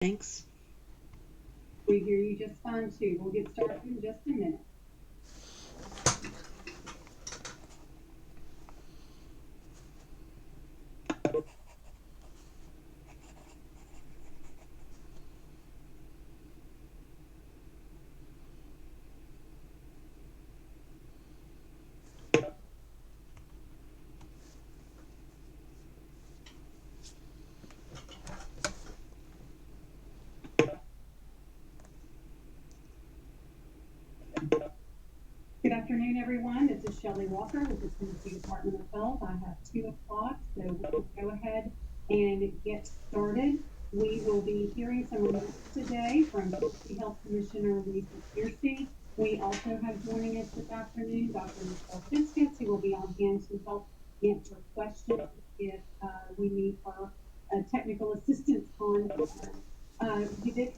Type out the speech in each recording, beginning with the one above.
Thanks. We hear you just fine too. We'll get started in just a minute. Good afternoon, everyone. This is Shelly Walker with the Tennessee Department of Health. I have 2 o'clock, so we'll go ahead and get started. We will be hearing some remarks today from Tennessee Health Commissioner Lisa Piercey. We also have joining us this afternoon Dr. Michelle Fiskets, who will be on hand to help answer questions if we need her technical assistance on this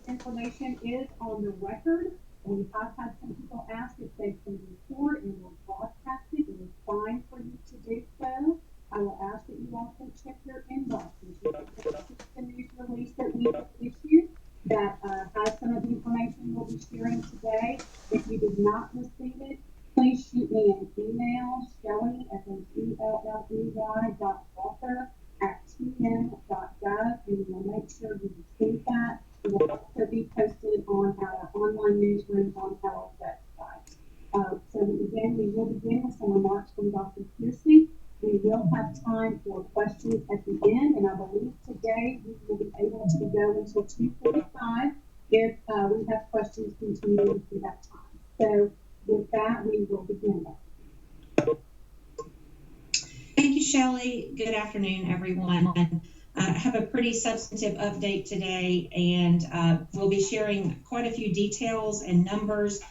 information is on the record. We have had some people ask if they can record and we'll broadcast it. It is fine for you to do so. I will ask that you also check your inbox and the news release that we have issued that has some of the information we'll be sharing today. If you did not receive it, please shoot me an email, Shelly, SHELLY.Walker@tn.gov, and we'll make sure you receive that. It will also be posted on our online newsrooms on our website. So again, we will begin with some remarks from Dr. Piercey. We will have time for questions at the end, and I believe today we will be able to go until 2:45 if we have questions continuing through that time. So with that, we will begin. Thank you, Shelly. Good afternoon, everyone. I have a pretty substantive update today, and we'll be sharing quite a few details and numbers.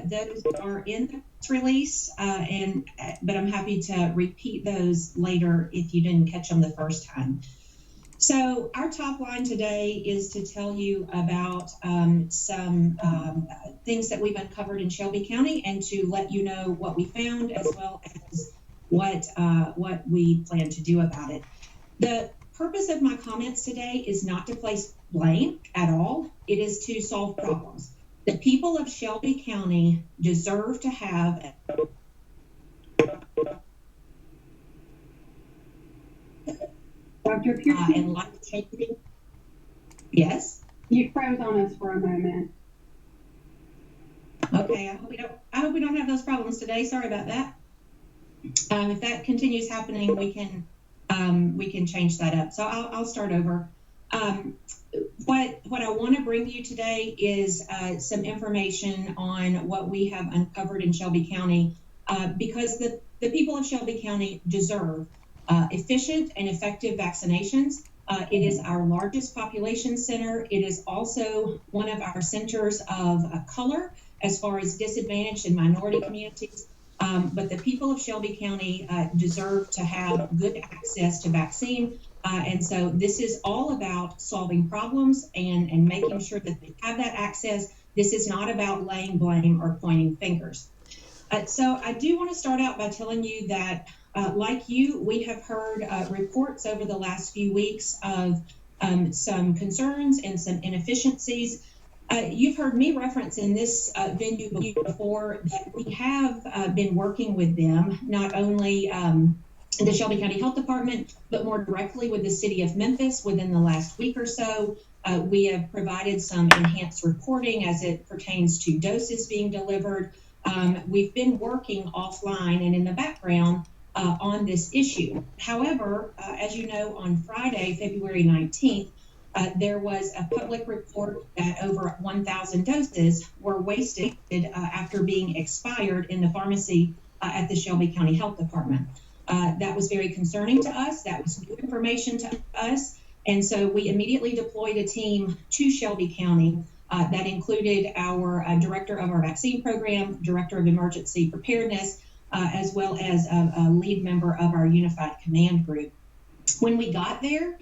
Those are in the press release, but I'm happy to repeat those later if you didn't catch them the first time. So our top line today is to tell you about some things that we've uncovered in Shelby County and to let you know what we found as well as what we plan to do about it. The purpose of my comments today is not to place blame at all. It is to solve problems. The people of Shelby County deserve to have Dr. Piercey? And life-changing. Yes? You froze on us for a moment. Okay, I hope we don't have those problems today. Sorry about that. If that continues happening, we can change that up. So I'll start over. What I want to bring you today is some information on what we have uncovered in Shelby County, because the people of Shelby County deserve efficient and effective vaccinations. It is our largest population center. It is also one of our centers of color as far as disadvantaged and minority communities. But the people of Shelby County deserve to have good access to vaccine. And so this is all about solving problems and making sure that they have that access. This is not about laying blame or pointing fingers. So I do want to start out by telling you that, like you, we have heard reports over the last few weeks of some concerns and some inefficiencies. You've heard me reference in this venue before that we have been working with them, not only the Shelby County Health Department, but more directly with the city of Memphis within the last week or so. We have provided some enhanced reporting as it pertains to doses being delivered. We've been working offline and in the background on this issue. However, as you know, on Friday, February 19th, there was a public report that over 1,000 doses were wasted after being expired in the pharmacy at the Shelby County Health Department. That was very concerning to us. That was new information to us. And so we immediately deployed a team to Shelby County that included our director of our vaccine program, director of emergency preparedness, as well as a lead member of our unified command group. When we got there,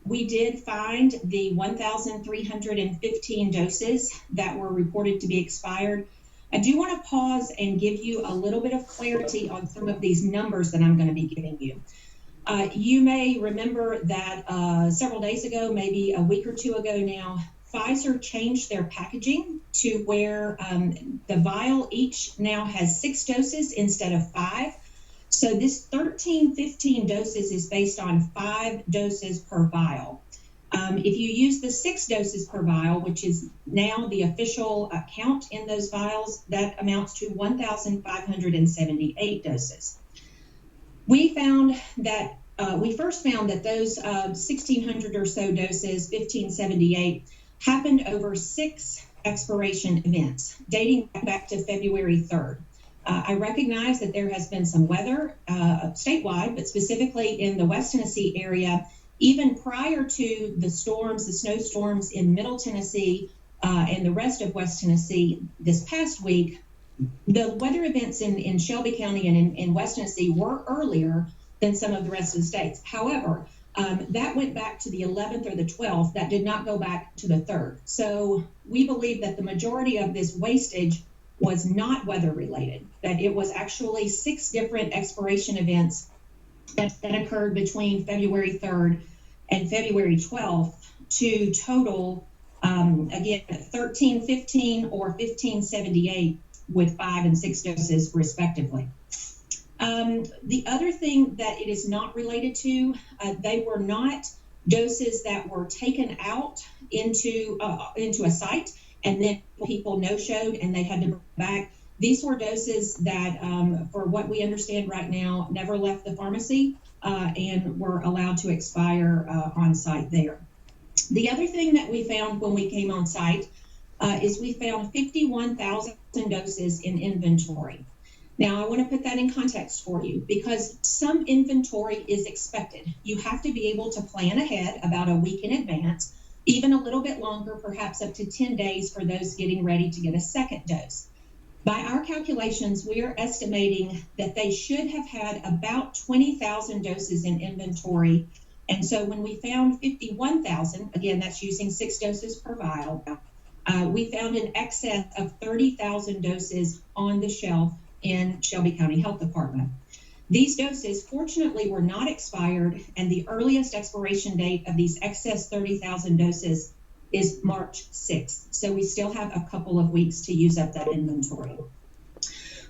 we did find the 1,315 doses that were reported to be expired. I do want to pause and give you a little bit of clarity on some of these numbers that I'm going to be giving you. You may remember that several days ago, maybe a week or two ago now, Pfizer changed their packaging to where the vial each now has 6 doses instead of 5. So this 15 doses is based on 5 doses per vial. If you use the 6 doses per vial, which is now the official count in those vials, that amounts to 1,578 doses. We first found that those 1,600 or so doses, 1,578, happened over 6 expiration events, dating back to February 3rd. I recognize that there has been some weather statewide, but specifically in the West Tennessee area, even prior to the storms, the snowstorms in Middle Tennessee and the rest of West Tennessee this past week, the weather events in Shelby County and in West Tennessee were earlier than some of the rest of the states. However, that went back to the 11th or the 12th. That did not go back to the 3rd. So we believe that the majority of this wastage was not weather related, that it was actually 6 different expiration events that occurred between February 3rd and February 12th to total, again, 1,315 or 1,578 with 5 and 6 doses respectively. The other thing that it is not related to, they were not doses that were taken out into a site and then people no-showed and they had to bring back. These were doses that, for what we understand right now, never left the pharmacy and were allowed to expire on site there. The other thing that we found when we came on site is we found 51,000 doses in inventory. Now, I want to put that in context for you because some inventory is expected. You have to be able to plan ahead about a week in advance, even a little bit longer, perhaps up to 10 days for those getting ready to get a second dose. By our calculations, we are estimating that they should have had about 20,000 doses in inventory. And so when we found 51,000, again, that's using 6 doses per vial, we found an excess of 30,000 doses on the shelf in Shelby County Health Department. These doses, fortunately, were not expired, and the earliest expiration date of these excess 30,000 doses is March 6th. So we still have a couple of weeks to use up that inventory.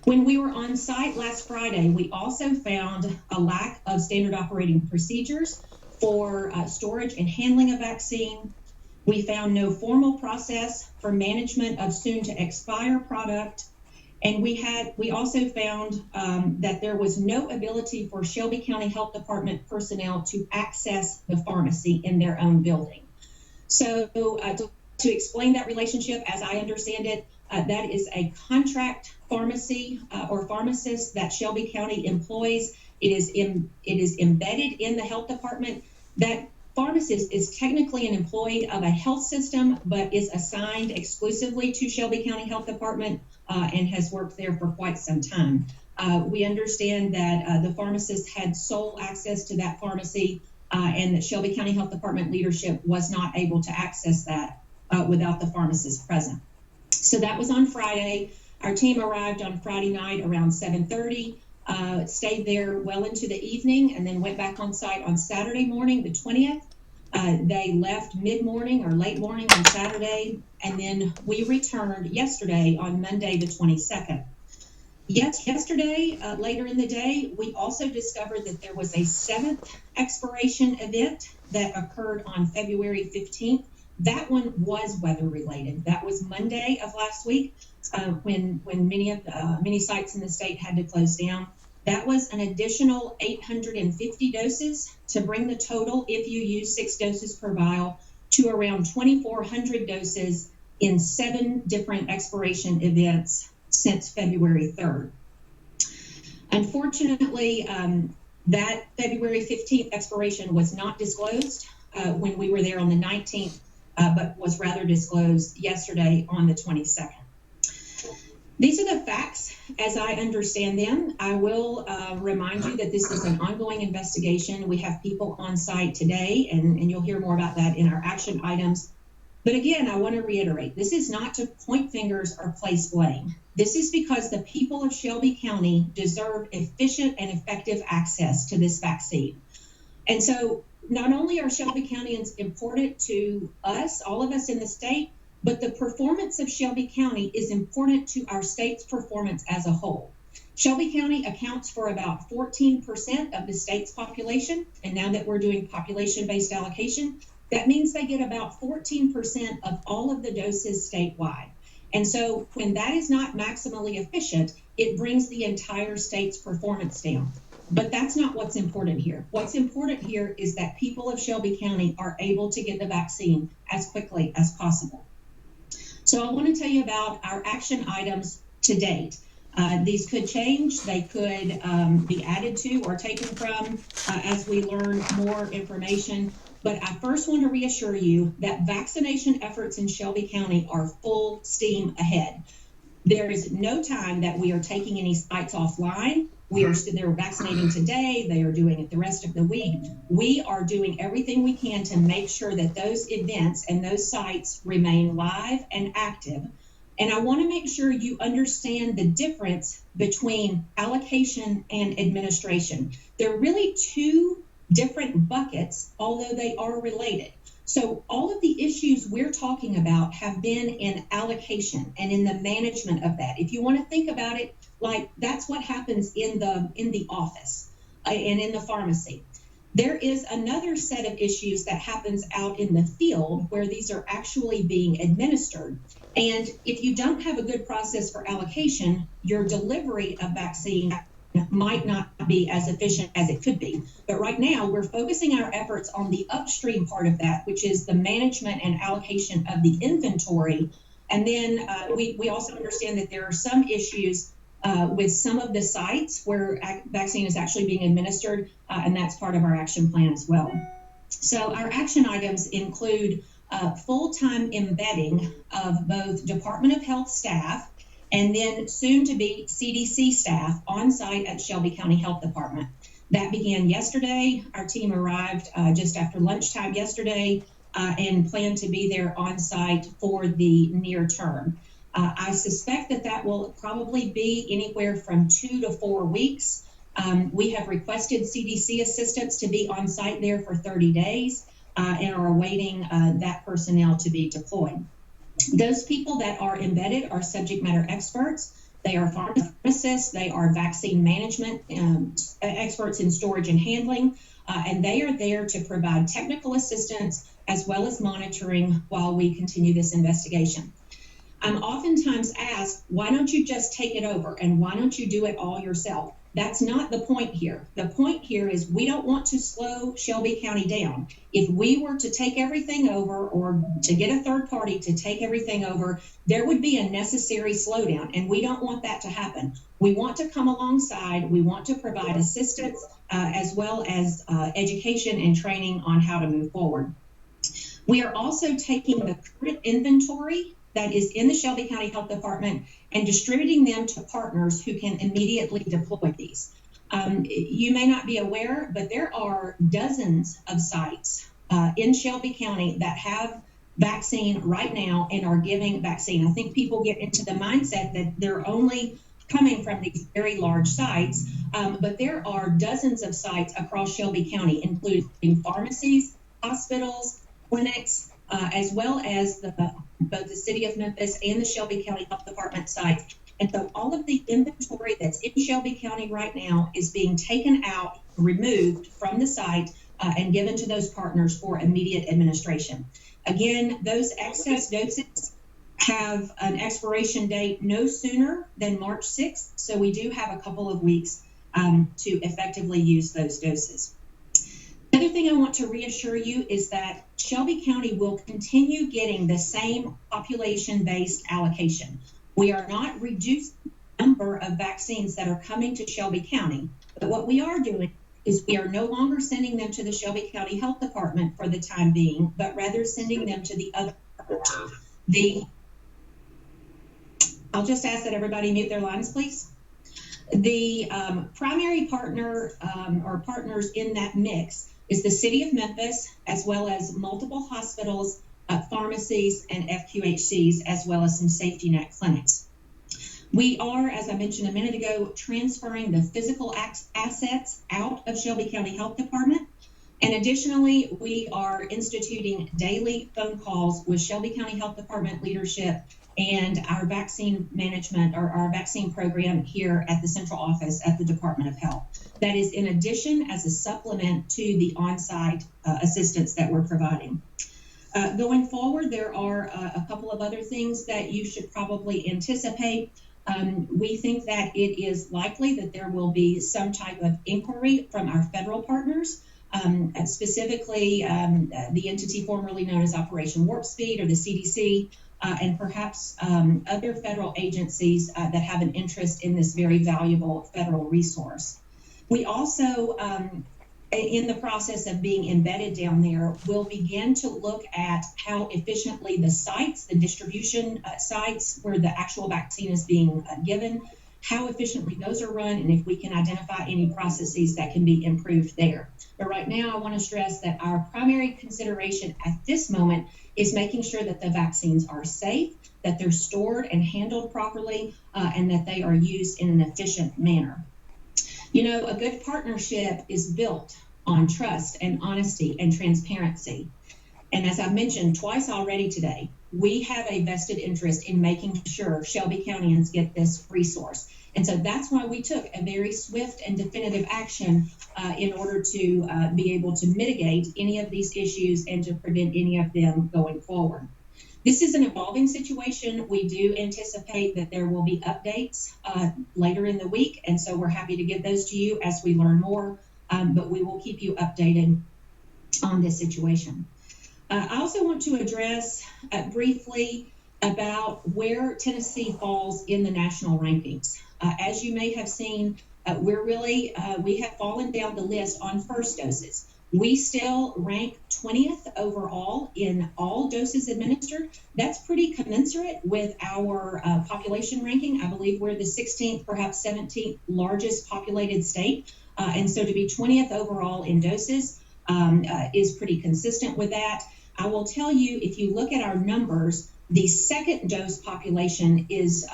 When we were on site last Friday, we also found a lack of standard operating procedures for storage and handling of vaccine. We found no formal process for management of soon to expire product. And we also found that there was no ability for Shelby County Health Department personnel to access the pharmacy in their own building. So to explain that relationship, as I understand it, that is a contract pharmacy or pharmacist that Shelby County employs. It is embedded in the health department. That pharmacist is technically an employee of a health system, but is assigned exclusively to Shelby County Health Department and has worked there for quite some time. We understand that the pharmacist had sole access to that pharmacy and that Shelby County Health Department leadership was not able to access that without the pharmacist present. So that was on Friday. Our team arrived on Friday night around 7:30. Stayed there well into the evening and then went back on site on Saturday morning, the 20th. They left mid-morning or late morning on Saturday, and then we returned yesterday on Monday, the 22nd. Yesterday, later in the day, we also discovered that there was a 7th expiration event that occurred on February 15th. That one was weather related. That was Monday of last week when many sites in the state had to close down. That was an additional 850 doses to bring the total, if you use 6 doses per vial, to around 2,400 doses in 7 different expiration events since February 3rd. Unfortunately, that February 15th expiration was not disclosed when we were there on the 19th, but was rather disclosed yesterday on the 22nd. These are the facts as I understand them. I will remind you that this is an ongoing investigation. We have people on site today, and you'll hear more about that in our action items. But again, I want to reiterate, this is not to point fingers or place blame. This is because the people of Shelby County deserve efficient and effective access to this vaccine. And so not only are Shelby Countyans important to us, all of us in the state, but the performance of Shelby County is important to our state's performance as a whole. Shelby County accounts for about 14% of the state's population. And now that we're doing population-based allocation, that means they get about 14% of all of the doses statewide. And so when that is not maximally efficient, it brings the entire state's performance down. But that's not what's important here. What's important here is that people of Shelby County are able to get the vaccine as quickly as possible. So I want to tell you about our action items to date. These could change. They could be added to or taken from as we learn more information. But I first want to reassure you that vaccination efforts in Shelby County are full steam ahead. There is no time that we are taking any sites offline. They're vaccinating today. They are doing it the rest of the week. We are doing everything we can to make sure that those events and those sites remain live and active. And I want to make sure you understand the difference between allocation and administration. They're really two different buckets, although they are related. So all of the issues we're talking about have been in allocation and in the management of that. If you want to think about it, like that's what happens in the office and in the pharmacy. There is another set of issues that happens out in the field where these are actually being administered. And if you don't have a good process for allocation, your delivery of vaccine might not be as efficient as it could be. But right now, we're focusing our efforts on the upstream part of that, which is the management and allocation of the inventory. And then we also understand that there are some issues with some of the sites where vaccine is actually being administered, and that's part of our action plan as well. So our action items include full-time embedding of both Department of Health staff and then soon to be CDC staff on site at Shelby County Health Department. That began yesterday. Our team arrived just after lunchtime yesterday and plan to be there on site for the near term. I suspect that will probably be anywhere from 2 to 4 weeks. We have requested CDC assistance to be on site there for 30 days and are awaiting that personnel to be deployed. Those people that are embedded are subject matter experts. They are pharmacists. They are vaccine management experts in storage and handling, and they are there to provide technical assistance as well as monitoring while we continue this investigation. I'm oftentimes asked, why don't you just take it over and why don't you do it all yourself? That's not the point here. The point here is we don't want to slow Shelby County down. If we were to take everything over or to get a third party to take everything over, there would be a necessary slowdown, and we don't want that to happen. We want to come alongside. We want to provide assistance as well as education and training on how to move forward. We are also taking the current inventory that is in the Shelby County Health Department and distributing them to partners who can immediately deploy these. You may not be aware, but there are dozens of sites in Shelby County that have vaccine right now and are giving vaccine. I think people get into the mindset that they're only coming from these very large sites, but there are dozens of sites across Shelby County, including pharmacies, hospitals, clinics, as well as both the City of Memphis and the Shelby County Health Department sites. And so all of the inventory that's in Shelby County right now is being taken out, removed from the site, and given to those partners for immediate administration. Again, those excess doses have an expiration date no sooner than March 6th, so we do have a couple of weeks to effectively use those doses. The other thing I want to reassure you is that Shelby County will continue getting the same population-based allocation. We are not reducing the number of vaccines that are coming to Shelby County, but what we are doing is we are no longer sending them to the Shelby County Health Department for the time being, but rather sending them to the other departments. I'll just ask that everybody mute their lines, please. The primary partner or partners in that mix is the City of Memphis, as well as multiple hospitals, pharmacies, and FQHCs, as well as some safety net clinics. We are, as I mentioned a minute ago, transferring the physical assets out of Shelby County Health Department, And additionally, we are instituting daily phone calls with Shelby County Health Department leadership and our vaccine management or our vaccine program here at the central office at the Department of Health. That is in addition as a supplement to the on-site assistance that we're providing. Going forward, there are a couple of other things that you should probably anticipate. We think that it is likely that there will be some type of inquiry from our federal partners, specifically the entity formerly known as Operation Warp Speed or the CDC, and perhaps other federal agencies that have an interest in this very valuable federal resource. We also, in the process of being embedded down there, will begin to look at how efficiently the sites, the distribution sites where the actual vaccine is being given, how efficiently those are run, and if we can identify any processes that can be improved there. But right now, I want to stress that our primary consideration at this moment is making sure that the vaccines are safe, that they're stored and handled properly, and that they are used in an efficient manner. You know, a good partnership is built on trust and honesty and transparency. And as I've mentioned twice already today, we have a vested interest in making sure Shelby Countyans get this resource. And so that's why we took a very swift and definitive action in order to be able to mitigate any of these issues and to prevent any of them going forward. This is an evolving situation. We do anticipate that there will be updates later in the week, and so we're happy to give those to you as we learn more, but we will keep you updated on this situation. I also want to address briefly about where Tennessee falls in the national rankings. As you may have seen, we have fallen down the list on first doses. We still rank 20th overall in all doses administered. That's pretty commensurate with our population ranking. I believe we're the 16th, perhaps 17th largest populated state. And so to be 20th overall in doses is pretty consistent with that. I will tell you, if you look at our numbers, the second dose population is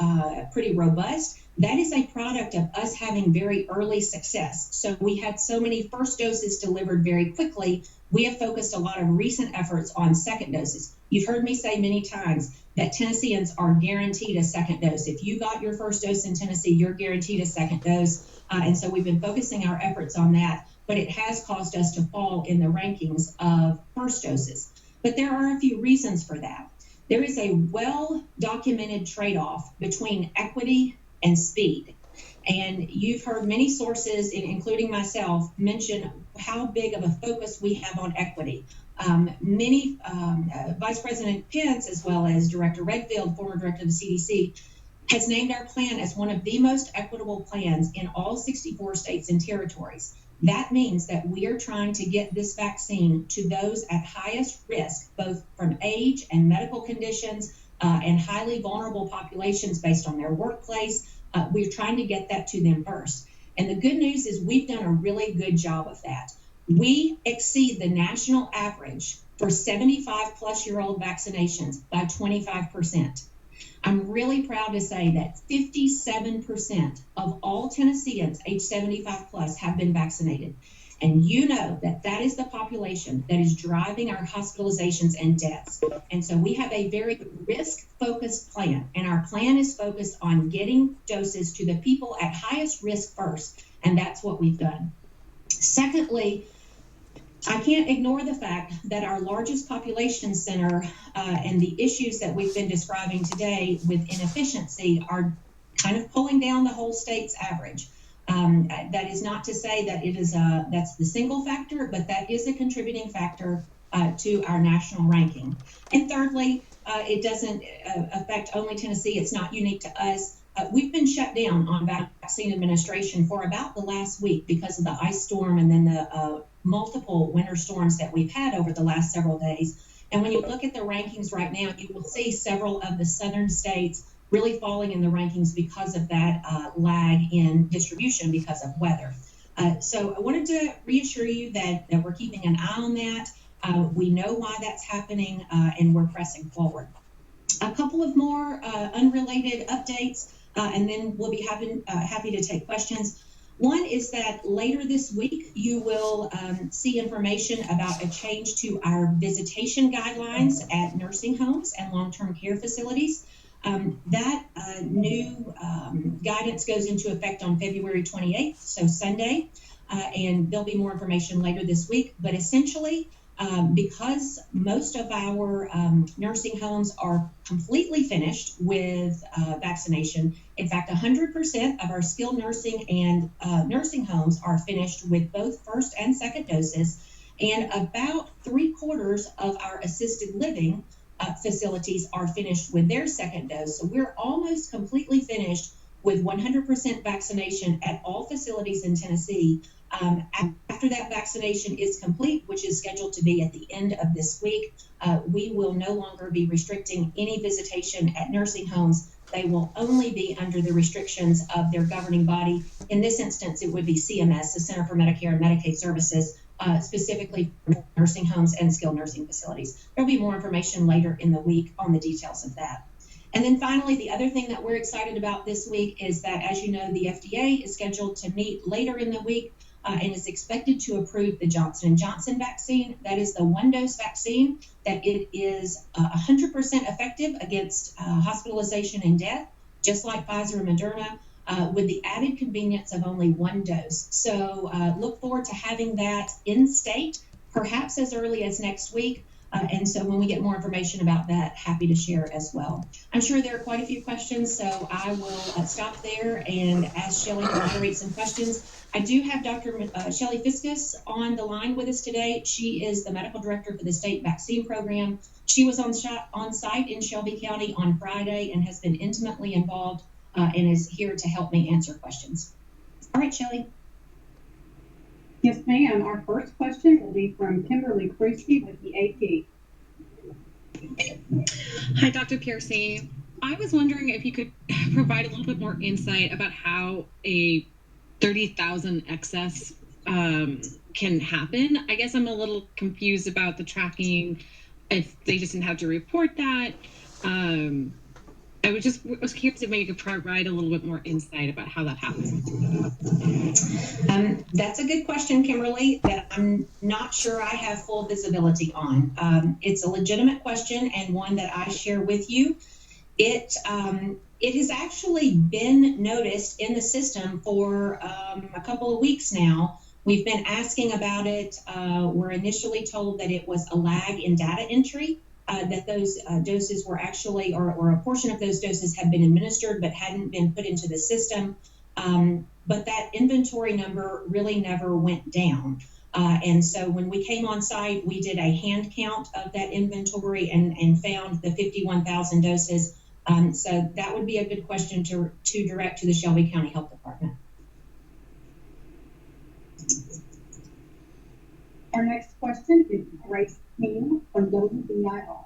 pretty robust. That is a product of us having very early success. So we had so many first doses delivered very quickly. We have focused a lot of recent efforts on second doses. You've heard me say many times that Tennesseans are guaranteed a second dose. If you got your first dose in Tennessee, you're guaranteed a second dose. And so we've been focusing our efforts on that, but it has caused us to fall in the rankings of first doses. But there are a few reasons for that. There is a well-documented trade-off between equity and speed. And you've heard many sources, including myself, mention how big of a focus we have on equity. Vice President Pence, as well as Director Redfield, former director of the CDC, has named our plan as one of the most equitable plans in all 64 states and territories. That means that we are trying to get this vaccine to those at highest risk, both from age and medical conditions, and highly vulnerable populations based on their workplace. We're trying to get that to them first. And the good news is we've done a really good job of that. We exceed the national average for 75-plus-year-old vaccinations by 25%. I'm really proud to say that 57% of all Tennesseans age 75 plus have been vaccinated. And you know that that is the population that is driving our hospitalizations and deaths. And so we have a very risk-focused plan, and our plan is focused on getting doses to the people at highest risk first, and that's what we've done. Secondly, I can't ignore the fact that our largest population center and the issues that we've been describing today with inefficiency are kind of pulling down the whole state's average. That is not to say that it is that's the single factor, but that is a contributing factor to our national ranking. And thirdly, it doesn't affect only Tennessee. It's not unique to us. We've been shut down on vaccine administration for about the last week because of the ice storm and then the multiple winter storms that we've had over the last several days. And when you look at the rankings right now, you will see several of the southern states really falling in the rankings because of that lag in distribution because of weather. So I wanted to reassure you that we're keeping an eye on that. We know why that's happening, and we're pressing forward. A couple of more unrelated updates, and then we'll be happy to take questions. One is that later this week, you will see information about a change to our visitation guidelines at nursing homes and long-term care facilities. That new guidance goes into effect on February 28th, so Sunday, and there'll be more information later this week. But essentially, because most of our nursing homes are completely finished with vaccination. In fact, 100% of our skilled nursing and nursing homes are finished with both first and second doses, and about 3/4 of our assisted living facilities are finished with their second dose. So we're almost completely finished with 100% vaccination at all facilities in Tennessee. After that vaccination is complete, which is scheduled to be at the end of this week, we will no longer be restricting any visitation at nursing homes. They will only be under the restrictions of their governing body. In this instance, it would be CMS, the Center for Medicare and Medicaid Services, specifically for nursing homes and skilled nursing facilities. There'll be more information later in the week on the details of that. And then finally, the other thing that we're excited about this week is that, as you know, the FDA is scheduled to meet later in the week and is expected to approve the Johnson & Johnson vaccine. That is the one-dose vaccine, that it is 100% effective against hospitalization and death, just like Pfizer and Moderna, with the added convenience of only one dose. So look forward to having that in state, perhaps as early as next week. And so when we get more information about that, happy to share as well. I'm sure there are quite a few questions, so I will stop there and ask Shelly to moderate some questions. I do have Dr. Shelly Fiskus on the line with us today. She is the medical director for the state vaccine program. She was on site in Shelby County on Friday and has been intimately involved and is here to help me answer questions. All right, Shelly. Yes, ma'am. Our first question will be from Kimberly Piercey with the AP. Hi, Dr. Piercey. I was wondering if you could provide a little bit more insight about how a 30,000 excess can happen. I guess I'm a little confused about the tracking, if they just didn't have to report that. I was curious if maybe you could provide a little bit more insight about how that happens. That's a good question, Kimberly, that I'm not sure I have full visibility on. It's a legitimate question and one that I share with you. It has actually been noticed in the system for a couple of weeks now. We've been asking about it. We're initially told that it was a lag in data entry. That those doses were actually, or a portion of those doses had been administered but hadn't been put into the system. But that inventory number really never went down. And so when we came on site, we did a hand count of that inventory and found the 51,000 doses. So that would be a good question to direct to the Shelby County Health Department. Our next question is Grace King from WBIR.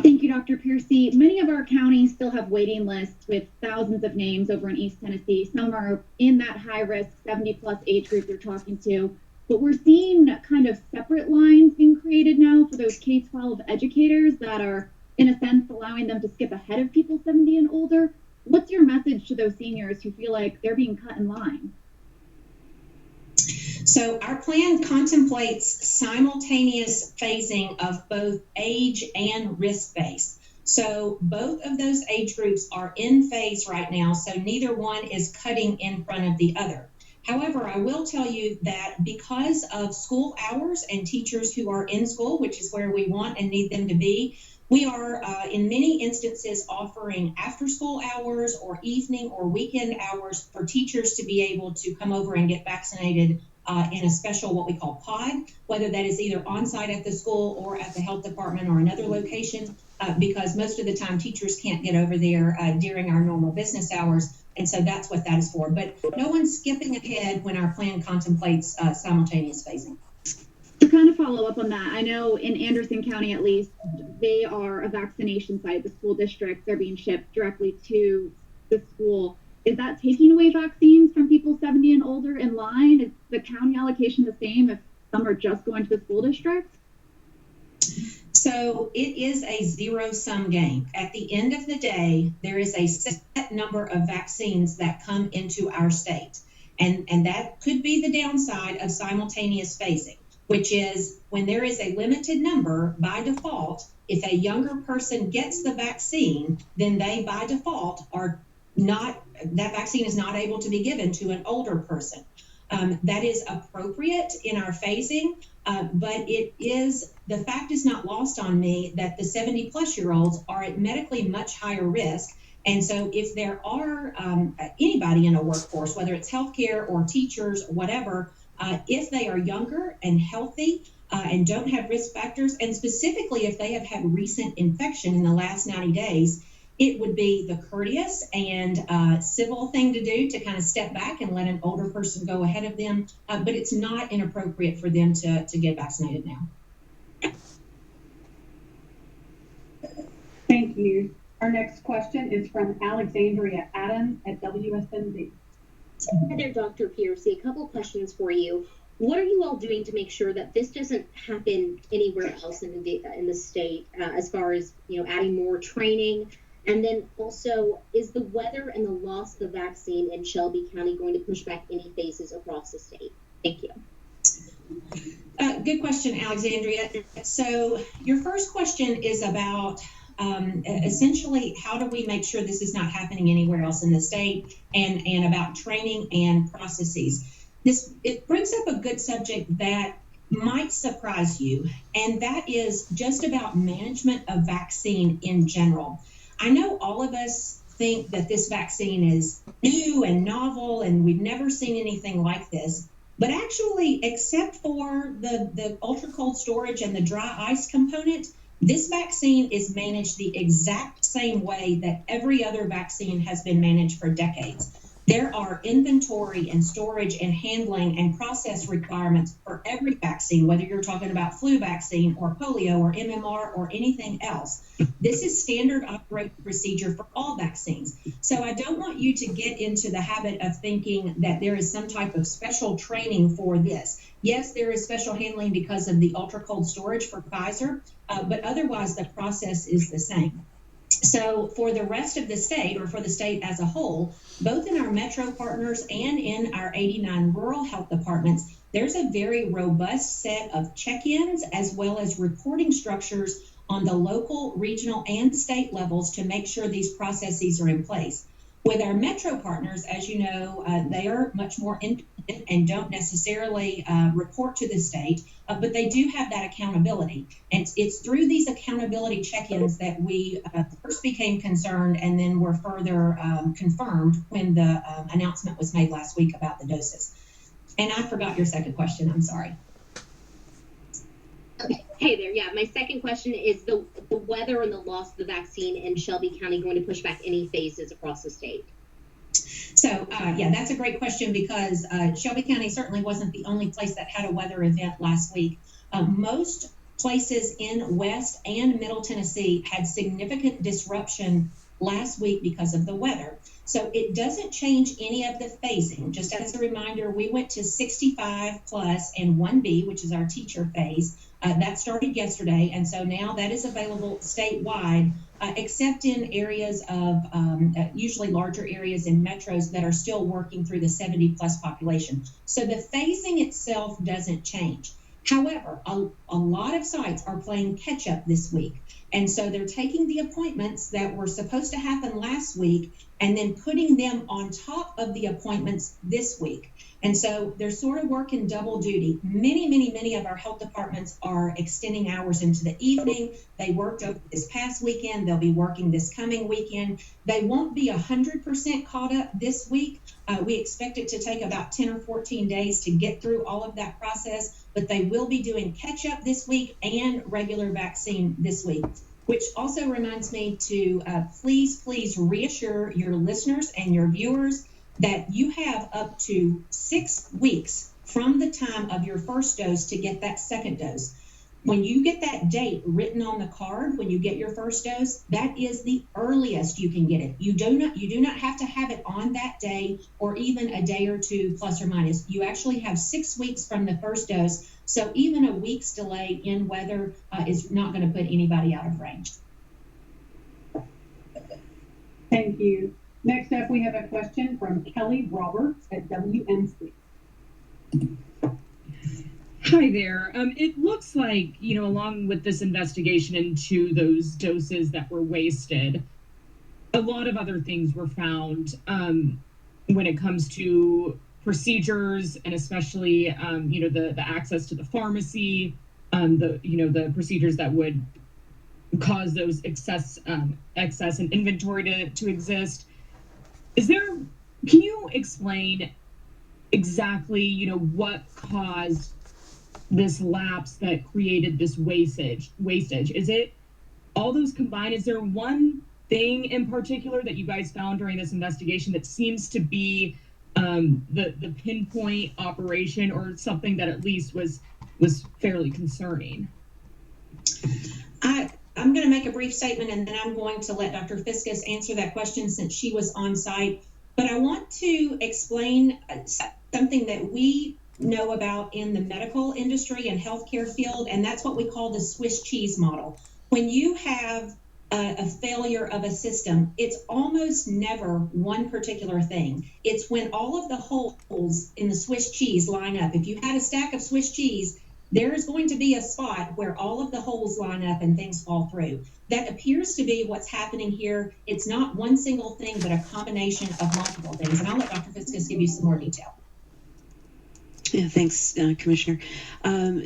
Thank you, Dr. Piercey. Many of our counties still have waiting lists with thousands of names over in East Tennessee. Some are in that high-risk 70-plus age group you're talking to. But we're seeing kind of separate lines being created now for those K-12 educators that are, in a sense, allowing them to skip ahead of people 70 and older. What's your message to those seniors who feel like they're being cut in line? So our plan contemplates simultaneous phasing of both age and risk base. So both of those age groups are in phase right now, so neither one is cutting in front of the other. However, I will tell you that because of school hours and teachers who are in school, which is where we want and need them to be, we are in many instances offering after school hours or evening or weekend hours for teachers to be able to come over and get vaccinated in a special, what we call pod, whether that is either on site at the school or at the health department or another location, because most of the time teachers can't get over there during our normal business hours. And so that's what that is for. But no one's skipping ahead when our plan contemplates simultaneous phasing. To kind of follow up on that, I know in Anderson County, at least, they are a vaccination site. The school districts are being shipped directly to the school. Is that taking away vaccines from people 70 and older in line? Is the county allocation the same if some are just going to the school district? So it is a zero-sum game. At the end of the day, there is a set number of vaccines that come into our state. And that could be the downside of simultaneous phasing, which is when there is a limited number, by default, if a younger person gets the vaccine, then they, by default, are not, that vaccine is not able to be given to an older person. That is appropriate in our phasing, but it is, the fact is not lost on me that the 70-plus-year-olds are at medically much higher risk. And so if there are anybody in a workforce, whether it's healthcare or teachers, whatever, if they are younger and healthy and don't have risk factors, and specifically if they have had recent infection in the last 90 days, it would be the courteous and civil thing to do to kind of step back and let an older person go ahead of them. But it's not inappropriate for them to get vaccinated now. Thank you. Our next question is from Alexandria Adams at WSMD. Hi there, Dr. Piercey. A couple questions for you. What are you all doing to make sure that this doesn't happen anywhere else in the state, as far as, adding more training? And then also, is the weather and the loss of the vaccine in Shelby County going to push back any phases across the state? Thank you. Good question, Alexandria. So your first question is about essentially how do we make sure this is not happening anywhere else in the state, and about training and processes. It brings up a good subject that might surprise you, and that is just about management of vaccine in general. I know all of us think that this vaccine is new and novel and we've never seen anything like this, but actually, except for the ultra cold storage and the dry ice component, this vaccine is managed the exact same way that every other vaccine has been managed for decades. There are inventory and storage and handling and process requirements for every vaccine, whether you're talking about flu vaccine or polio or MMR or anything else. This is standard operating procedure for all vaccines. So I don't want you to get into the habit of thinking that there is some type of special training for this. Yes, there is special handling because of the ultra cold storage for Pfizer, but otherwise the process is the same. So for the rest of the state, or for the state as a whole, both in our metro partners and in our 89 rural health departments, there's a very robust set of check-ins as well as reporting structures on the local, regional, and state levels to make sure these processes are in place. With our metro partners, as you know, they are much more independent and don't necessarily report to the state, but they do have that accountability. And it's through these accountability check-ins that we first became concerned and then were further confirmed when the announcement was made last week about the doses. And I forgot your second question. I'm sorry. Okay. Hey there. Yeah, my second question is the weather and the loss of the vaccine in Shelby County going to push back any phases across the state? So, yeah, that's a great question because Shelby County certainly wasn't the only place that had a weather event last week. Most places in West and Middle Tennessee had significant disruption last week because of the weather. So it doesn't change any of the phasing. Just as a reminder, we went to 65 plus and 1B, which is our teacher phase. That started yesterday, and so now that is available statewide, except in areas of usually larger areas in metros that are still working through the 70 plus population. So the phasing itself doesn't change. However, a lot of sites are playing catch up this week. And so they're taking the appointments that were supposed to happen last week and then putting them on top of the appointments this week. And so they're sort of working double duty. Many of our health departments are extending hours into the evening. They worked over this past weekend. They'll be working this coming weekend. They won't be 100% caught up this week. We expect it to take about 10 or 14 days to get through all of that process, but they will be doing catch up this week and regular vaccine this week. Which also reminds me to please reassure your listeners and your viewers that you have up to 6 weeks from the time of your first dose to get that second dose. When you get that date written on the card, when you get your first dose, that is the earliest you can get it. You do not have to have it on that day or even a day or two plus or minus. You actually have 6 weeks from the first dose. So even a week's delay in weather is not going to put anybody out of range. Thank you. Next up, we have a question from Kelly Roberts at WMC. Hi there. It looks like, along with this investigation into those doses that were wasted, a lot of other things were found when it comes to procedures and especially, the access to the pharmacy, the procedures that would cause those excess and inventory to exist. Can you explain exactly, what caused this lapse that created this wastage? Is it all those combined? Is there one thing in particular that you guys found during this investigation that seems to be the pinpoint operation, or something that at least was fairly concerning? I'm going to make a brief statement, and then I'm going to let Dr. Fiscus answer that question since she was on site. But I want to explain something that we know about in the medical industry and healthcare field, and that's what we call the Swiss cheese model. When you have a failure of a system, it's almost never one particular thing. It's when all of the holes in the Swiss cheese line up. If you had a stack of Swiss cheese, there is going to be a spot where all of the holes line up and things fall through. That appears to be what's happening here. It's not one single thing, but a combination of multiple things. And I'll let Dr. Fiscus give you some more detail. Yeah, thanks, Commissioner.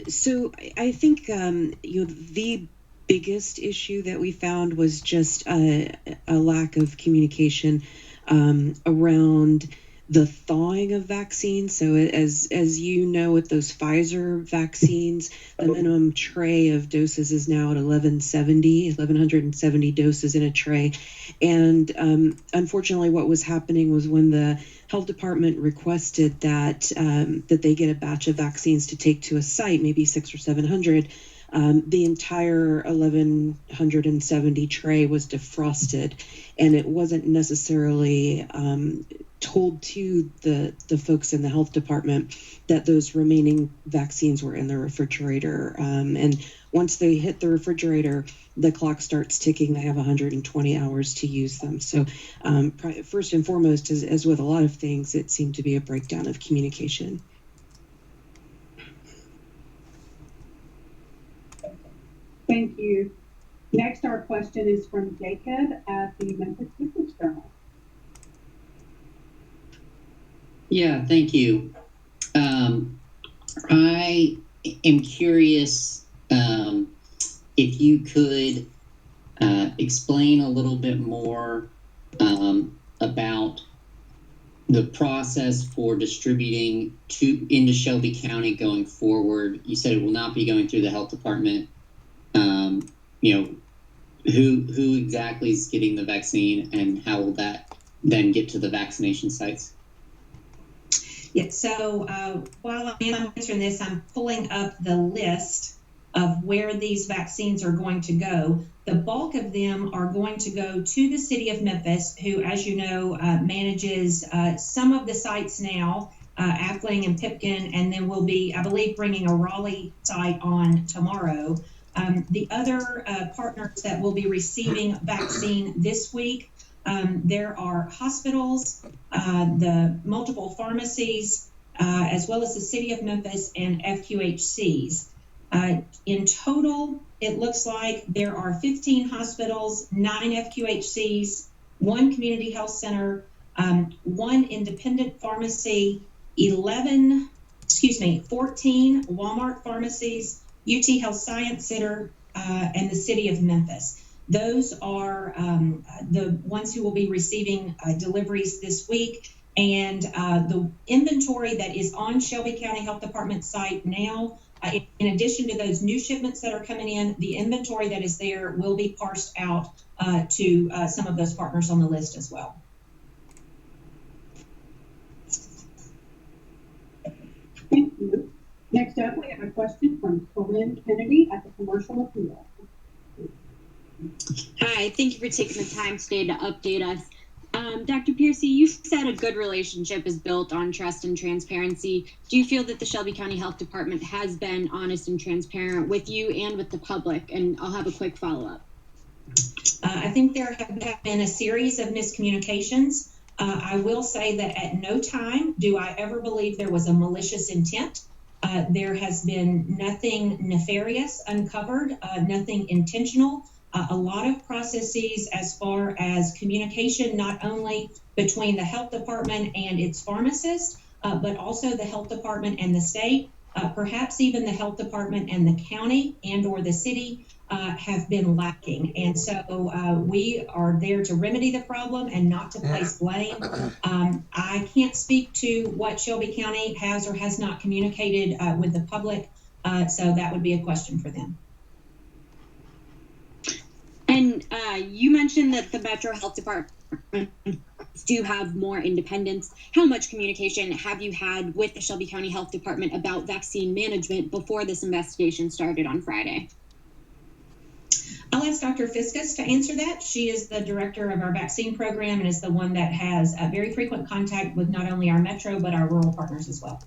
So I think the biggest issue that we found was just a lack of communication around the thawing of vaccines. So as you know, with those Pfizer vaccines, the minimum tray of doses is now at 1,170 doses in a tray. And unfortunately, what was happening was when the health department requested that they get a batch of vaccines to take to a site, maybe 600 or 700, the entire 1,170 tray was defrosted, and it wasn't necessarily told to the folks in the health department that those remaining vaccines were in the refrigerator. And once they hit the refrigerator, the clock starts ticking. They have 120 hours to use them. So first and foremost, as with a lot of things, it seemed to be a breakdown of communication. Thank you. Next, our question is from Jacob at the Memphis Business Journal. Yeah, thank you. I am curious if you could explain a little bit more about the process for distributing into Shelby County going forward. You said it will not be going through the health department. Who exactly is getting the vaccine, and how will that then get to the vaccination sites? Yeah, so while I'm answering this, I'm pulling up the list of where these vaccines are going to go. The bulk of them are going to go to the city of Memphis, who, as you know, manages some of the sites now, Appling and Pipkin, and then we'll be, I believe, bringing a Raleigh site on tomorrow. The other partners that will be receiving vaccine this week, there are hospitals, the multiple pharmacies, as well as the city of Memphis and FQHCs. In total, it looks like there are 15 hospitals, 9 FQHCs, 1 community health center, 1 independent pharmacy, 14 Walmart pharmacies, UT Health Science Center, and the city of Memphis. Those are the ones who will be receiving deliveries this week. And the inventory that is on Shelby County Health Department site now, in addition to those new shipments that are coming in, the inventory that is there will be parsed out to some of those partners on the list as well. Thank you. Next up, we have a question from Corinne Kennedy at the Commercial Appeal. Hi, thank you for taking the time today to update us. Dr. Piercey, you said a good relationship is built on trust and transparency. Do you feel that the Shelby County Health Department has been honest and transparent with you and with the public? And I'll have a quick follow-up. I think there have been a series of miscommunications. I will say that at no time do I ever believe there was a malicious intent. There has been nothing nefarious uncovered, nothing intentional. A lot of processes as far as communication, not only between the health department and its pharmacist, but also the health department and the state, perhaps even the health department and the county and or the city have been lacking. And so we are there to remedy the problem and not to place blame. I can't speak to what Shelby County has or has not communicated with the public, so that would be a question for them. And you mentioned that the Metro Health Department do have more independence. How much communication have you had with the Shelby County Health Department about vaccine management before this investigation started on Friday? I'll ask Dr. Fiscus to answer that. She is the director of our vaccine program and is the one that has very frequent contact with not only our Metro, but our rural partners as well.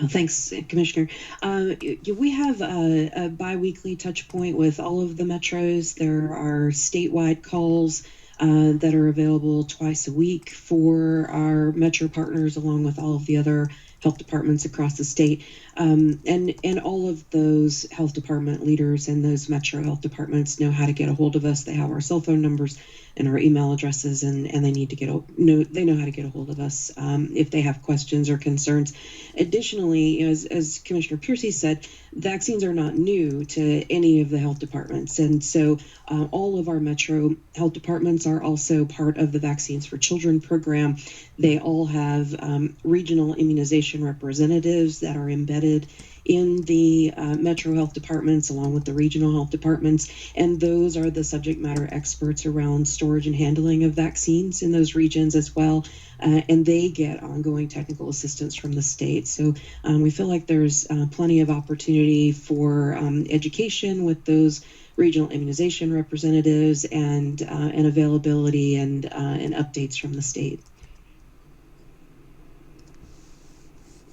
Thanks, Commissioner. We have a bi-weekly touch point with all of the metros. There are statewide calls that are available twice a week for our metro partners, along with all of the other health departments across the state. And all of those health department leaders and those metro health departments know how to get a hold of us. They have our cell phone numbers and our email addresses, and they need to they know how to get a hold of us if they have questions or concerns. Additionally, as Commissioner Piercey said, vaccines are not new to any of the health departments. And so all of our metro health departments are also part of the Vaccines for Children program. They all have regional immunization representatives that are embedded in the metro health departments along with the regional health departments, and those are the subject matter experts around storage and handling of vaccines in those regions as well, and they get ongoing technical assistance from the state. So we feel like there's plenty of opportunity for education with those regional immunization representatives and availability and updates from the state.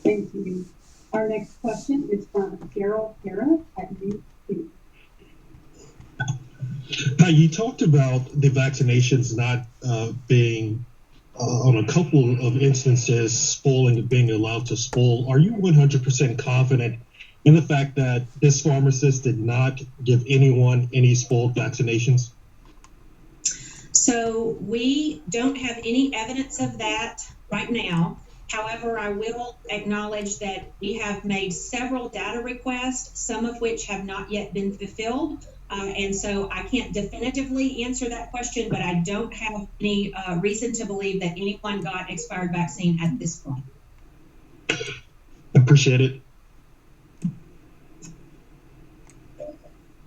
Thank you. Our next question is from Gerald Harris at UC. You talked about the vaccinations not being, on a couple of instances, spoiling and being allowed to spoil. Are you 100% confident in the fact that this pharmacist did not give anyone any spoiled vaccinations? So we don't have any evidence of that right now. However, I will acknowledge that we have made several data requests, some of which have not yet been fulfilled. And so I can't definitively answer that question, but I don't have any reason to believe that anyone got expired vaccine at this point. Appreciate it.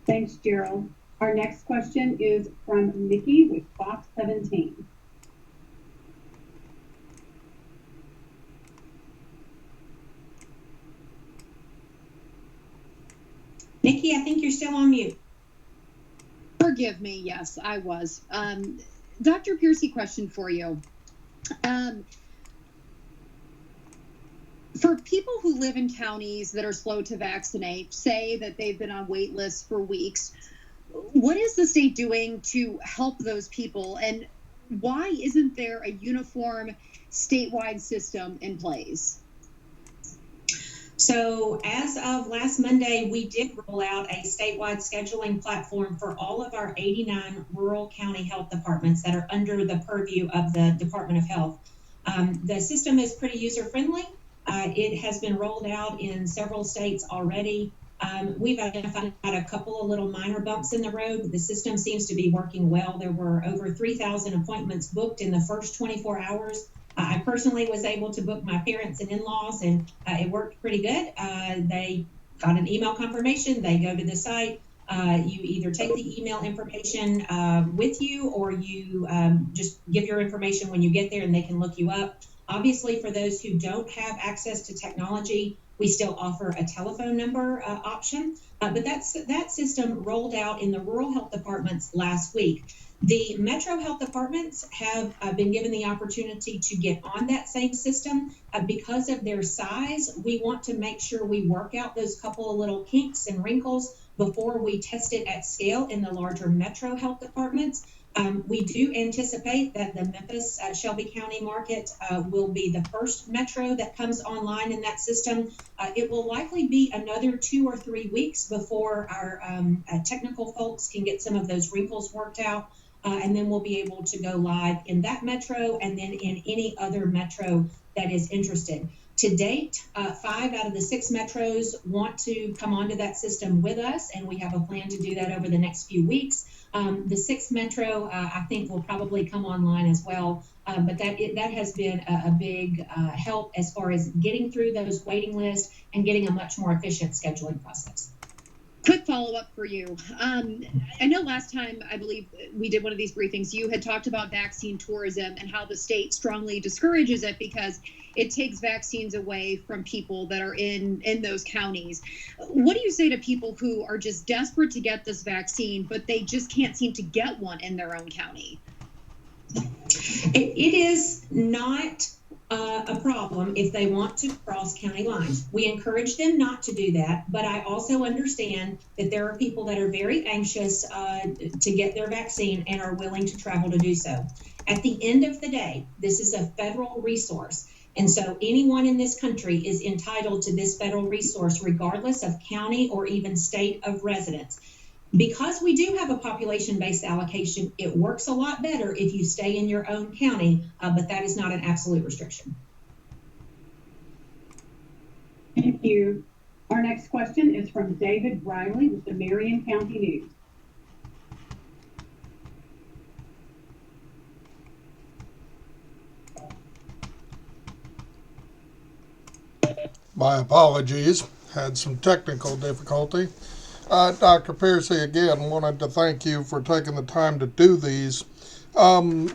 Thanks, Gerald. Our next question is from Nikki with Fox 17. Nikki, I think you're still on mute. Forgive me. Yes, I was. Dr. Piercey, question for you. For people who live in counties that are slow to vaccinate, say that they've been on wait lists for weeks, what is the state doing to help those people? And why isn't there a uniform statewide system in place? So as of last Monday, we did roll out a statewide scheduling platform for all of our 89 rural county health departments that are under the purview of the Department of Health. The system is pretty user-friendly. It has been rolled out in several states already. We've identified a couple of little minor bumps in the road. The system seems to be working well. There were over 3,000 appointments booked in the first 24 hours. I personally was able to book my parents and in-laws, and it worked pretty good. They got an email confirmation. They go to the site. You either take the email information with you, or you just give your information when you get there and they can look you up. Obviously, for those who don't have access to technology, we still offer a telephone number option. But that system rolled out in the rural health departments last week. The metro health departments have been given the opportunity to get on that same system. Because of their size, we want to make sure we work out those couple of little kinks and wrinkles before we test it at scale in the larger metro health departments. We do anticipate that the Memphis Shelby County market will be the first metro that comes online in that system. It will likely be another 2 or 3 weeks before our technical folks can get some of those wrinkles worked out. And then we'll be able to go live in that metro and then in any other metro that is interested. To date, 5 out of the 6 metros want to come onto that system with us, and we have a plan to do that over the next few weeks. The 6th metro, I think, will probably come online as well, but that has been a big help as far as getting through those waiting lists and getting a much more efficient scheduling process. Quick follow-up for you. I know last time, I believe we did one of these briefings, you had talked about vaccine tourism and how the state strongly discourages it because it takes vaccines away from people that are in those counties. What do you say to people who are just desperate to get this vaccine, but they just can't seem to get one in their own county? It is not a problem if they want to cross county lines. We encourage them not to do that, but I also understand that there are people that are very anxious to get their vaccine and are willing to travel to do so. At the end of the day, this is a federal resource, and so anyone in this country is entitled to this federal resource regardless of county or even state of residence. Because we do have a population-based allocation, it works a lot better if you stay in your own county, but that is not an absolute restriction. Thank you. Our next question is from David Riley with the Marion County News. My apologies, had some technical difficulty. Dr. Piercey, again, wanted to thank you for taking the time to do these. Obviously,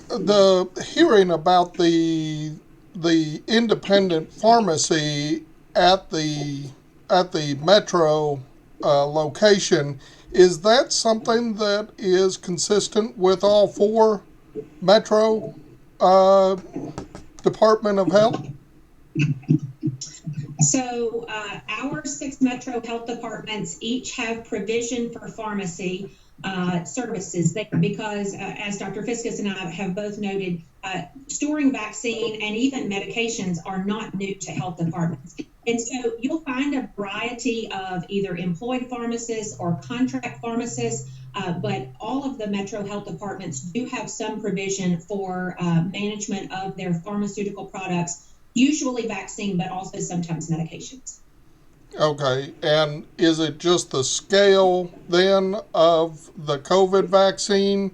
the hearing about the independent pharmacy at the metro location, is that something that is consistent with all 4 metro Department of Health? So our 6 metro health departments each have provision for pharmacy services there because, as Dr. Fiskus and I have both noted, storing vaccine and even medications are not new to health departments. And so you'll find a variety of either employed pharmacists or contract pharmacists, but all of the metro health departments do have some provision for management of their pharmaceutical products, usually vaccine, but also sometimes medications. Okay, and is it just the scale then of the COVID vaccine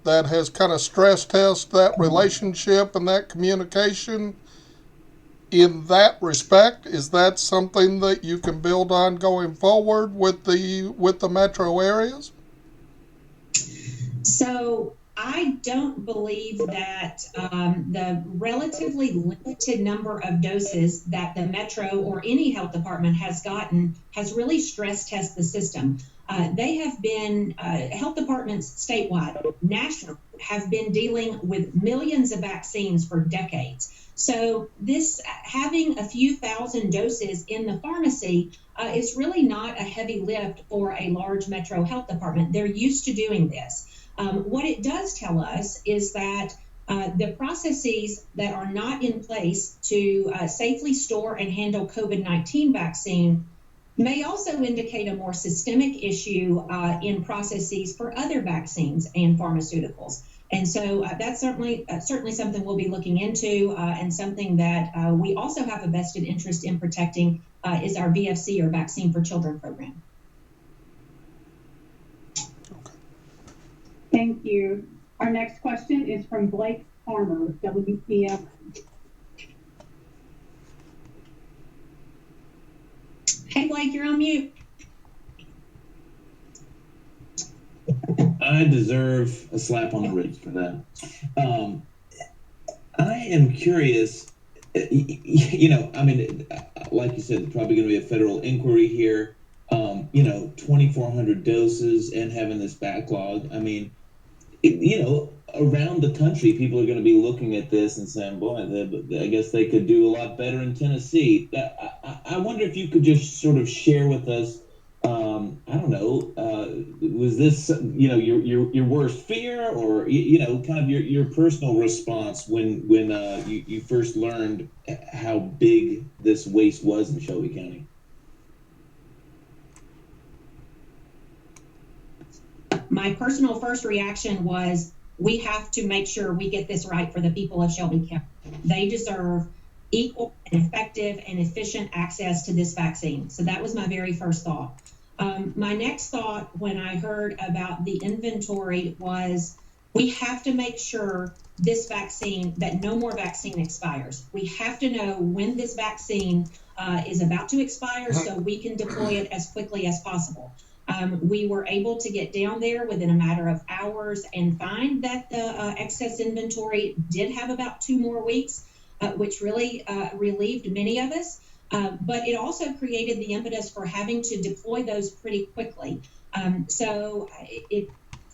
that has kind of stress tested that relationship and that communication in that respect? Is that something that you can build on going forward with the metro areas? So I don't believe that the relatively limited number of doses that the metro or any health department has gotten has really stress tested the system. They have been, health departments statewide, national, have been dealing with millions of vaccines for decades. So this, having a few thousand doses in the pharmacy is really not a heavy lift for a large metro health department. They're used to doing this. What it does tell us is that the processes that are not in place to safely store and handle COVID-19 vaccine may also indicate a more systemic issue in processes for other vaccines and pharmaceuticals. And so that's certainly something we'll be looking into, and something that we also have a vested interest in protecting is our VFC, or Vaccine for Children program. Thank you. Our next question is from Blake Farmer with WPL. Hey, Blake, you're on mute. I deserve a slap on the wrist for that. I am curious, you know, I mean, like you said, probably going to be a federal inquiry here. You know, 2,400 doses and having this backlog. I mean, you know, around the country, people are going to be looking at this and saying, boy, I guess they could do a lot better in Tennessee. I wonder if you could just sort of share with us, I don't know, was this, you know, your worst fear, or, you know, kind of your personal response when you first learned how big this waste was in Shelby County? My personal first reaction was, we have to make sure we get this right for the people of Shelby County. They deserve equal and effective and efficient access to this vaccine. So that was my very first thought. My next thought when I heard about the inventory was, we have to make sure this vaccine, that no more vaccine expires. We have to know when this vaccine is about to expire so we can deploy it as quickly as possible. We were able to get down there within a matter of hours and find that the excess inventory did have about 2 more weeks, which really relieved many of us. But it also created the impetus for having to deploy those pretty quickly. So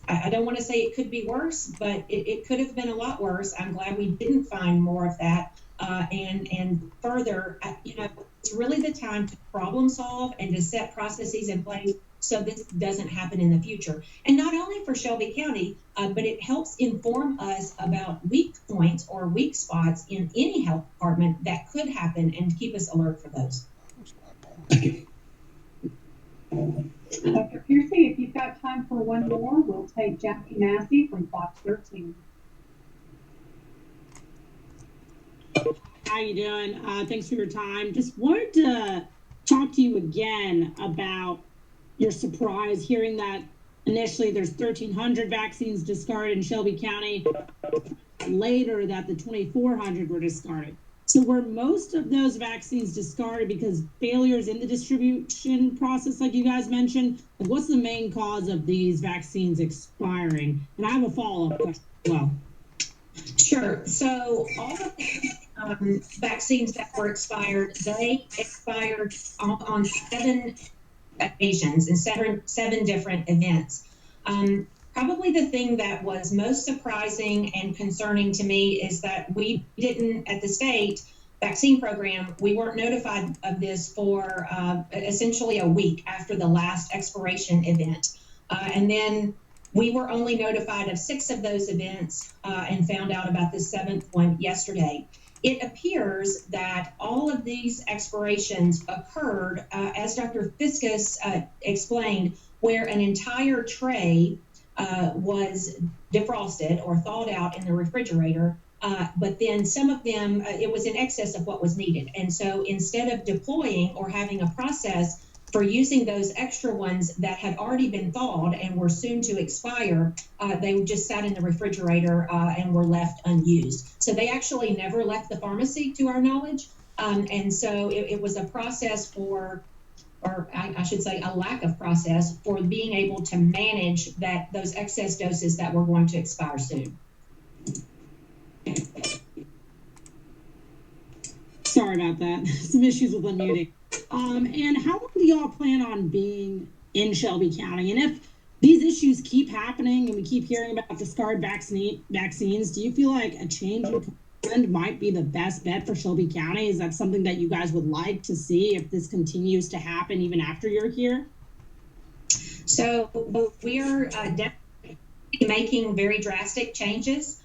I don't want to say it could be worse, but it could have been a lot worse. I'm glad we didn't find more of that. And further, you know, it's really the time to problem solve and to set processes in place so this doesn't happen in the future. And not only for Shelby County, but it helps inform us about weak points or weak spots in any health department that could happen and keep us alert for those. Dr. Piercey, if you've got time for one more, we'll take Jackie Massey from Fox 13. How you doing? Thanks for your time. Just wanted to talk to you again about your surprise hearing that initially there's 1,300 vaccines discarded in Shelby County, later that the 2,400 were discarded. So were most of those vaccines discarded because failures in the distribution process, like you guys mentioned? Like, what's the main cause of these vaccines expiring? And I have a follow-up question as well. Sure. So all of the vaccines that were expired, they expired on 7 occasions and seven different events. Probably the thing that was most surprising and concerning to me is that we didn't, at the state vaccine program, we weren't notified of this for essentially a week after the last expiration event. And then we were only notified of 6 of those events and found out about the 7th one yesterday. It appears that all of these expirations occurred, as Dr. Fiscus explained, where an entire tray was defrosted or thawed out in the refrigerator, but then some of them, it was in excess of what was needed. And so instead of deploying or having a process for using those extra ones that had already been thawed and were soon to expire, they just sat in the refrigerator and were left unused. So they actually never left the pharmacy, to our knowledge. And so it was a process for, or I should say a lack of process for being able to manage those excess doses that were going to expire soon. Sorry about that. Some issues with unmuting. And how long do y'all plan on being in Shelby County? And if these issues keep happening and we keep hearing about discarded vaccines, do you feel like a change in trend might be the best bet for Shelby County? Is that something that you guys would like to see if this continues to happen even after you're here? So we are definitely making very drastic changes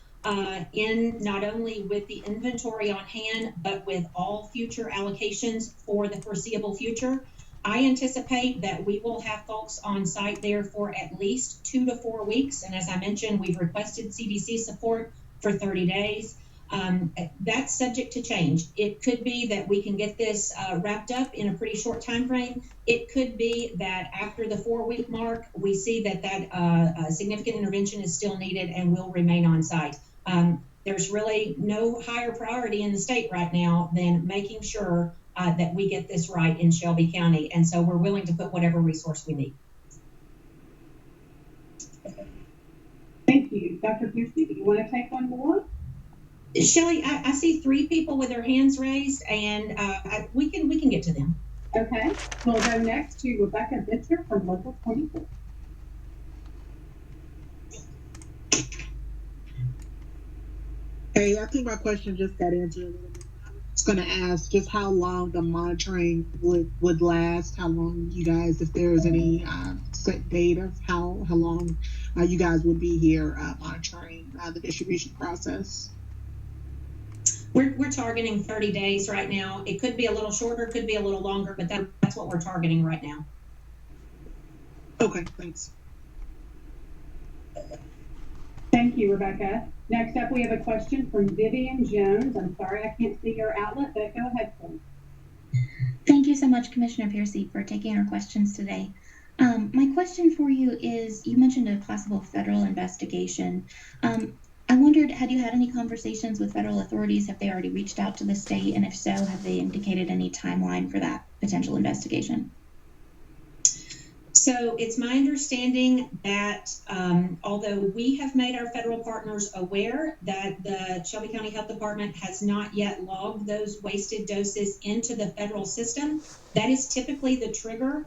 in not only with the inventory on hand, but with all future allocations for the foreseeable future. I anticipate that we will have folks on site there for at least 2 to 4 weeks. And as I mentioned, we've requested CDC support for 30 days. That's subject to change. It could be that we can get this wrapped up in a pretty short time frame. It could be that after the 4-week mark, we see that significant intervention is still needed and will remain on site. There's really no higher priority in the state right now than making sure that we get this right in Shelby County. And so we're willing to put whatever resource we need. Thank you. Dr. Piercey, do you want to take one more? Shelly, I see 3 people with their hands raised, and we can get to them. Okay, we'll go next to Rebecca Bitzer from Local 24. Hey, I think my question just got answered a little bit. I was just going to ask just how long the monitoring would last, how long you guys, if there's any set date of how long you guys would be here monitoring the distribution process. We're targeting 30 days right now. It could be a little shorter, could be a little longer, but that's what we're targeting right now. Okay, thanks. Thank you, Rebecca. Next up, we have a question from Vivian Jones. I'm sorry I can't see your outlet, but go ahead, please. Thank you so much, Commissioner Piercey, for taking our questions today. My question for you is, you mentioned a possible federal investigation. I wondered, had you had any conversations with federal authorities? Have they already reached out to the state? And if so, have they indicated any timeline for that potential investigation? So it's my understanding that although we have made our federal partners aware that the Shelby County Health Department has not yet logged those wasted doses into the federal system, that is typically the trigger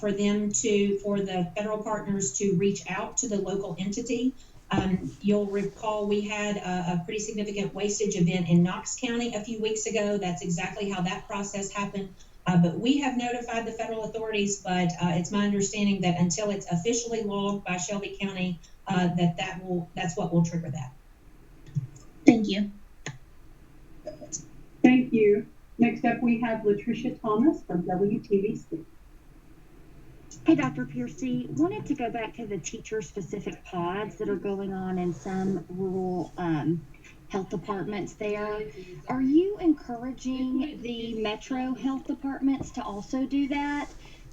for the federal partners to reach out to the local entity. You'll recall we had a pretty significant wastage event in Knox County a few weeks ago. That's exactly how that process happened. But we have notified the federal authorities, but it's my understanding that until it's officially logged by Shelby County, that's what will trigger that. Thank you. Thank you. Next up, we have Latricia Thomas from WTVC. Hey, Dr. Piercey, wanted to go back to the teacher-specific pods that are going on in some rural health departments there. Are you encouraging the metro health departments to also do that?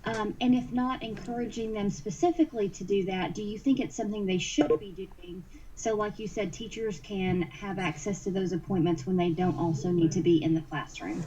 And if not encouraging them specifically to do that, do you think it's something they should be doing? So like you said, teachers can have access to those appointments when they don't also need to be in the classroom.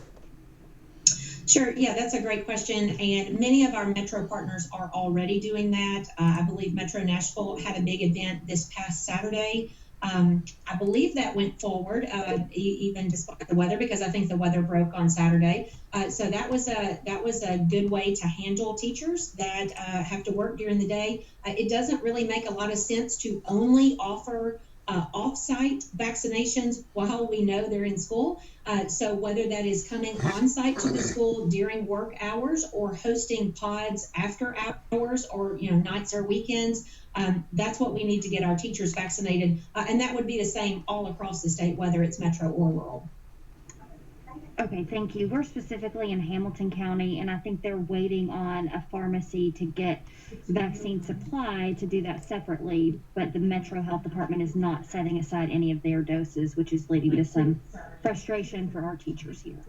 Sure. Yeah, that's a great question. And many of our Metro partners are already doing that. I believe Metro Nashville had a big event this past Saturday. I believe that went forward, even despite the weather, because I think the weather broke on Saturday. So that was a good way to handle teachers that have to work during the day. It doesn't really make a lot of sense to only offer off-site vaccinations while we know they're in school. So whether that is coming on-site to the school during work hours or hosting pods after hours or nights or weekends, that's what we need to get our teachers vaccinated. And that would be the same all across the state, whether it's metro or rural. Okay, thank you. We're specifically in Hamilton County, and I think they're waiting on a pharmacy to get vaccine supply to do that separately, but the Metro Health Department is not setting aside any of their doses, which is leading to some frustration for our teachers here.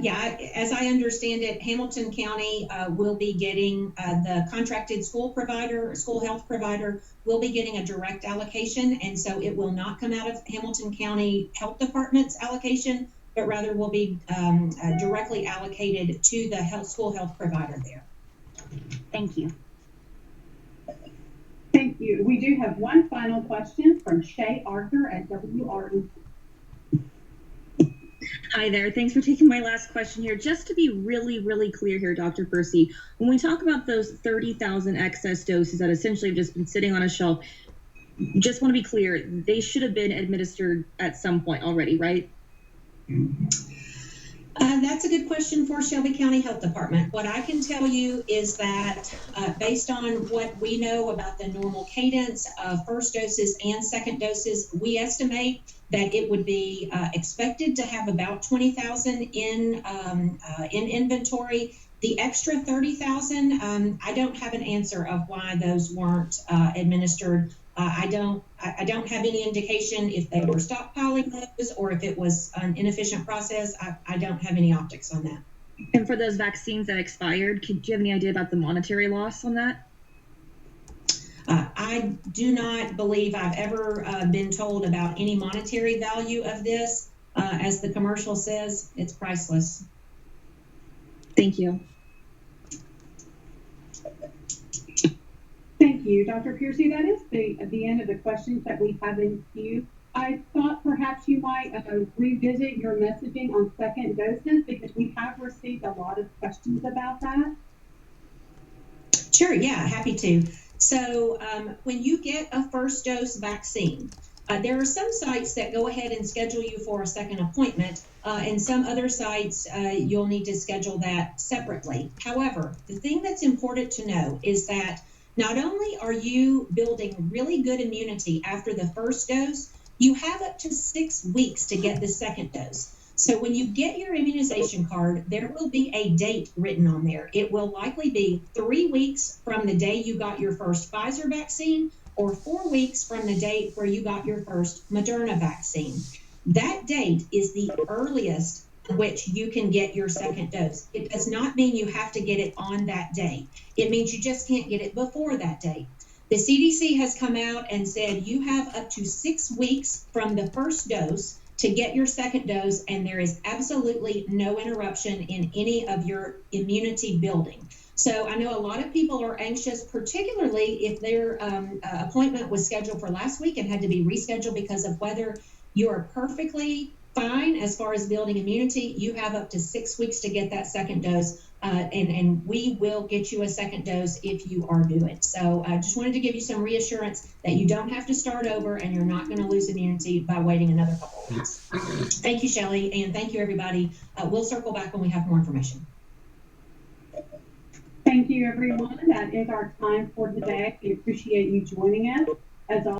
Yeah, as I understand it, Hamilton County will be getting the contracted school health provider will be getting a direct allocation. And so it will not come out of Hamilton County Health Department's allocation, but rather will be directly allocated to the school health provider there. Thank you. Thank you. We do have one final question from Shay Arthur at WREC. Hi there. Thanks for taking my last question here. Just to be really, really clear here, Dr. Piercey, when we talk about those 30,000 excess doses that essentially have just been sitting on a shelf, just want to be clear, they should have been administered at some point already, right? That's a good question for Shelby County Health Department. What I can tell you is that based on what we know about the normal cadence of first doses and second doses, we estimate that it would be expected to have about 20,000 in inventory. The extra 30,000, I don't have an answer of why those weren't administered. I don't have any indication if they were stockpiling those or if it was an inefficient process. I don't have any optics on that. And for those vaccines that expired, do you have any idea about the monetary loss on that? I do not believe I've ever been told about any monetary value of this. As the commercial says, it's priceless. Thank you. Thank you, Dr. Piercey. That is the end of the questions that we have in queue. I thought perhaps you might revisit your messaging on second doses because we have received a lot of questions about that. Sure, yeah, happy to. So when you get a first dose vaccine, there are some sites that go ahead and schedule you for a second appointment, and some other sites you'll need to schedule that separately. However, the thing that's important to know is that not only are you building really good immunity after the first dose, you have up to 6 weeks to get the second dose. So when you get your immunization card, there will be a date written on there. It will likely be 3 weeks from the day you got your first Pfizer vaccine or 4 weeks from the date where you got your first Moderna vaccine. That date is the earliest which you can get your second dose. It does not mean you have to get it on that day. It means you just can't get it before that date. The CDC has come out and said you have up to 6 weeks from the first dose to get your second dose, and there is absolutely no interruption in any of your immunity building. So I know a lot of people are anxious, particularly if their appointment was scheduled for last week and had to be rescheduled because of weather. You are perfectly fine as far as building immunity. You have up to 6 weeks to get that second dose, and we will get you a second dose if you are due it. So I just wanted to give you some reassurance that you don't have to start over and you're not going to lose immunity by waiting another couple of weeks. Thank you, Shelly, and thank you, everybody. We'll circle back when we have more information. Thank you, everyone. That is our time for today. We appreciate you joining us. As always,